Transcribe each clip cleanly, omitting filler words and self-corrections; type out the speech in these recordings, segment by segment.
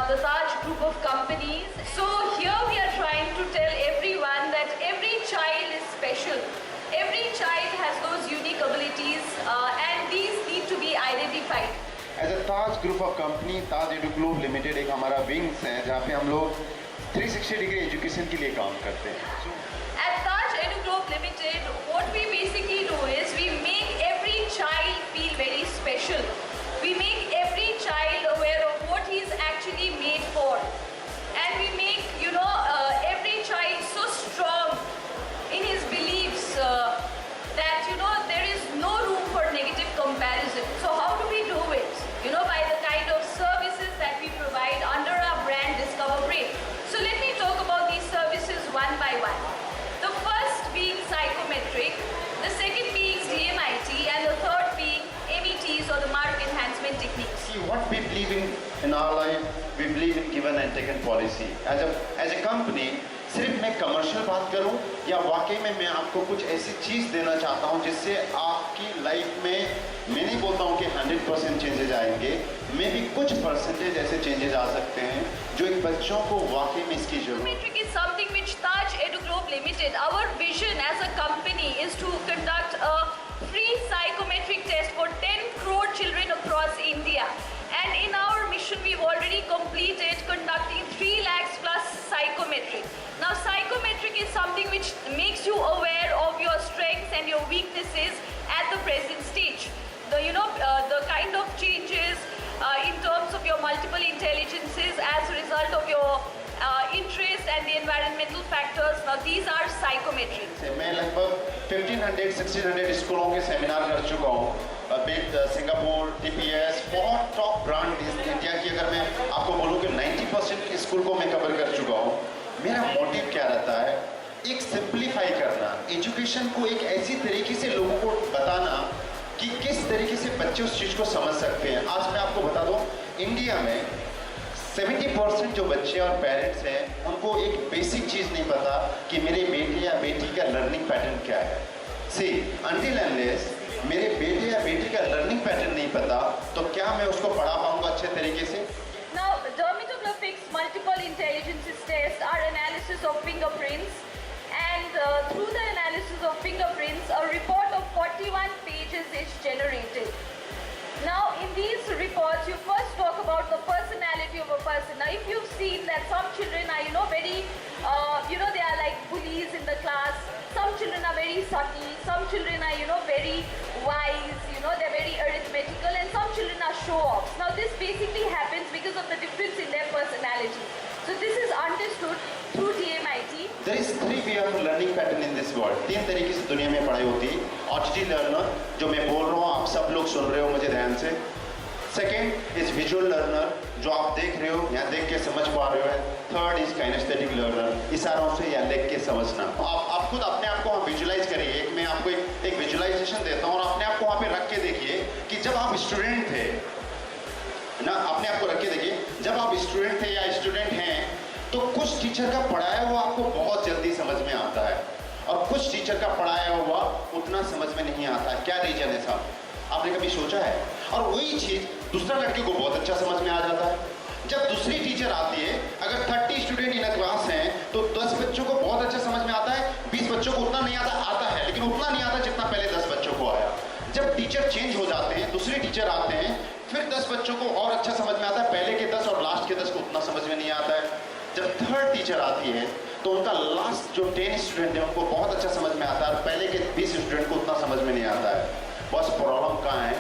the Taj group of companies. So here we are trying to tell everyone that every child is special. Every child has those unique abilities and these need to be identified. As a Taj group of company, Taj Eduglobe limited एक हमारा wings है जहाँ पे हम लोग 360 degree education के लिए काम करते हैं. At Taj EduGlobe Limited, what we basically do is we make every child feel very special. We make every child aware of what he is actually made for. And we make, every child so strong in his beliefs that, there is no room for negative comparison. So how do we do it? By the kind of services that we provide under our brand Discover Brain. So let me talk about these services one by one. The first being psychometric, the second being DMIT, and the third being METs or the mark enhancement techniques. See, what we believe in our life, we believe in given and taken policy. As a company, सिर्फ मैं commercial बात करूं या वाकई में मैं आपको कुछ ऐसी चीज़ देना चाहता हूं जिससे आपकी लाइफ में, मैं नहीं बोलता हूं कि 100% चेंजेस आएंगे, मे भी कुछ परसेंटेज ऐसे चेंजेस आ सकते हैं जो एक बच्चों को वाकई में इसकी जरूरत है. Psychometric is something which Taj EduGlobe Limited, our vision as a company is to conduct a free psychometric test for 10 crore children across India. And in our mission, we've already completed conducting 3 lakhs plus psychometric. Now, psychometric is something which makes you aware of your strengths and your weaknesses at the present stage. The kind of changes in terms of your multiple intelligences as a result of your interest and the environmental factors. Now, these are psychometric. मैं लगभग 1500-1600 स्कूलों के seminar कर चुका हूँ. Singapore, TPS, बहुत top brand India की अगर मैं आपको बोलूँ कि 90% स्कूल को मैं कवर कर चुका हूँ. मेरा मोटिव क्या रहता है? एक सिंप्लीफाई करना, एजुकेशन को एक ऐसी तरीके से लोगों को बताना कि किस तरीके से बच्चे उस चीज़ को समझ सकते हैं. आज मैं आपको बता दूँ, इंडिया में 70% जो बच्चे और पेरेंट्स हैं उनको एक बेसिक चीज़ नहीं पता कि मेरे बेटे या बेटी का लर्निंग पैटर्न क्या है. सी अनटिल अनलेस मेरे बेटे या बेटी का लर्निंग पैटर्न नहीं पता तो क्या मैं उसको पढ़ा पाऊंगा अच्छे तरीके से? Now, Dermatoglyphics multiple intelligences test are analysis of fingerprints, and through the analysis of fingerprints, a report of 41 pages is generated. Now, in these reports, you first talk about the personality of a person. Now, if you've seen that some children are, very, they are like bullies in the class. Some children are very subtle. Some children are, very wise. They're very arithmetical, and some children are show-offs. Now, this basically happens because of the difference in their personality. So, this is understood through DMIT. There is 3 way of learning pattern in this world. 3 तरीके से दुनिया में पढ़ाई होती है. Auditory learner, जो मैं बोल रहा हूँ आप सब लोग सुन रहे हो मुझे ध्यान से. सेकेंड इज विजुअल लर्नर, जो आप देख रहे हो, यहाँ देख के समझ पा रहे हो. थर्ड इज काइनेस्थेटिक लर्नर, इशारों से यहाँ देख के समझना. आप खुद अपने आप को वहाँ विजुअलाइज करिए. मैं आपको एक विजुअलाइजेशन देता हूँ और अपने आप को वहाँ पे रख के देखिए कि जब आप स्टूडेंट थे ना, अपने आप को रख के देखिए, जब आप स्टूडेंट थे या स्टूडेंट हैं तो कुछ टीचर का पढ़ाया हुआ आपको बहुत जल्दी समझ में आता है और कुछ टीचर का पढ़ाया हुआ उतना समझ में नहीं आता है. क्या रीजन है साहब? आपने कभी सोचा है? और वही चीज़ दूसरा लड़के को बहुत अच्छा समझ में आ जाता है. जब दूसरी टीचर आती है, अगर 30 स्टूडेंट इन क्लास हैं तो 10 बच्चों को बहुत अच्छा समझ में आता है, 20 बच्चों को उतना नहीं आता है, लेकिन उतना नहीं आता जितना पहले 10 बच्चों को आया. जब टीचर चेंज हो जाते हैं, दूसरे टीचर आते हैं, फिर 10 बच्चों को और अच्छा समझ में आता है, पहले के 10 और लास्ट के 10 को उतना समझ में नहीं आता है. जब थर्ड टीचर आती है तो उनका लास्ट जो 10 स्टूडेंट है उनको बहुत अच्छा समझ में आता है और पहले के 20 स्टूडेंट को उतना समझ में नहीं आता है. बस प्रॉब्लम कहाँ है?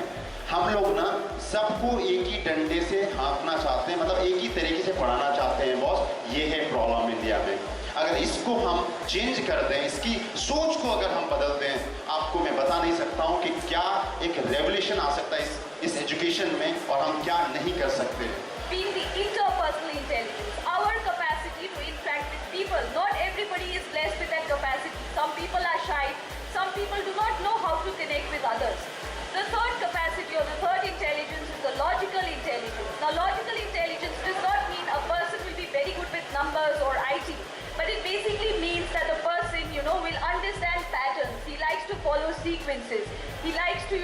हम लोग ना सबको एक ही डंडे से हाँकना चाहते हैं, मतलब एक ही तरीके से पढ़ाना चाहते हैं बॉस. ये है प्रॉब्लम इंडिया में. अगर इसको हम चेंज कर दें, इसकी सोच को अगर हम बदल दें, आपको मैं बता नहीं सकता हूँ कि क्या एक रेवोल्यूशन आ सकता है इस एजुकेशन में और हम क्या नहीं कर सकते. Being the interpersonal intelligence, our capacity to interact with people. Not everybody is blessed with that capacity. Some people are shy. Some people do not know how to connect with others. The third capacity or the third intelligence is the logical intelligence. Now, logical intelligence does not mean a person will be very good with numbers or IT. But it basically means that the person, will understand patterns. He likes to follow sequences. He likes to,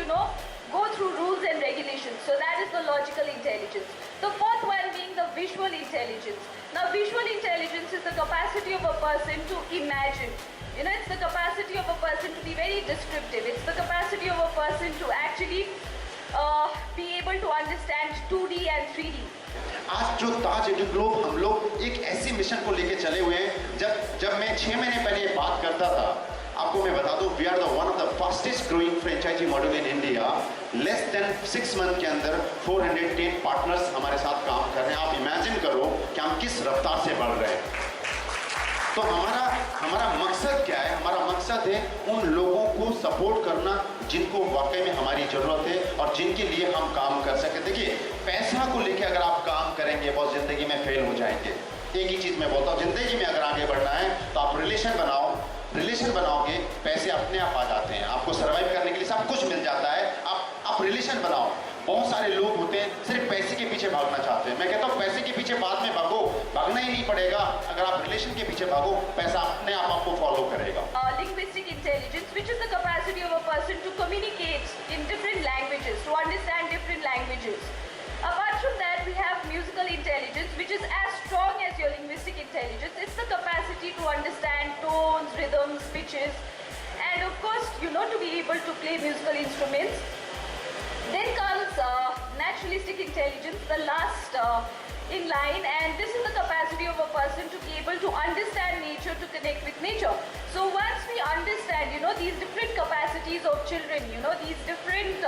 go through rules and regulations. So that is the logical intelligence. The fourth one being the visual visual intelligence. Now, visual intelligence is the capacity of a person to imagine. You know, it's the capacity of a person to be very descriptive. It's the capacity of a person to actually be able to understand 2D and 3D. आज जो ताज एडुग्लोब हम लोग एक ऐसी mission को लेके चले हुए हैं जब मैं 6 महीने पहले ये बात करता था, आपको मैं बता दूं, we are the one of the fastest growing franchisee model in India. Less than 6 month के अंदर 410 पार्टनर्स हमारे साथ काम कर रहे हैं। आप इमेजिन करो कि हम किस रफ्तार से बढ़ रहे हैं। तो हमारा मकसद क्या है? हमारा मकसद है उन लोगों को सपोर्ट करना जिनको वाकई में हमारी ज़रूरत है और जिनके लिए हम काम कर सके। देखिए, पैसा को लेके अगर आप काम करेंगे बहुत ज़िंदगी में फेल हो जाएंगे। एक ही चीज़ मैं बोलता हूँ, ज़िंदगी में अगर आगे बढ़ना है तो आप रिलेशन बनाओगे, पैसे अपने आप आ जाते हैं। आपको सर्वाइव करने के लिए सब कुछ मिल जाता है। आप रिलेशन बनाओ। बहुत सारे लोग होते हैं सिर्फ पैसे के पीछे भागना चाहते हैं। मैं कहता हूँ पैसे के पीछे बाद में भागो, भागना ही नहीं पड़ेगा। अगर आप रिलेशन के पीछे भागो, पैसा अपने आप आपको फॉलो करेगा। Linguistic intelligence, which is the capacity of a person to communicate in different languages, to understand different languages. Apart from that, we have musical intelligence, which is as strong as your linguistic intelligence. It's the capacity to understand tones, rhythms, pitches, and of course, you know, to be able to play musical instruments. Then comes naturalistic intelligence, the last in line, and this is the capacity of a person to be able to understand nature, to connect with nature. So once we understand, you know, these different capacities of children, you know, these different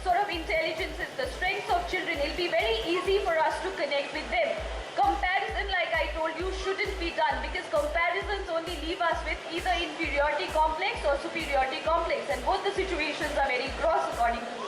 sort of intelligences, the strengths of children, it'll be very easy for us to connect with them. Comparison, like I told you, shouldn't be done, because comparisons only leave us with either inferiority complex or superiority complex, and both the situations are very gross according to me.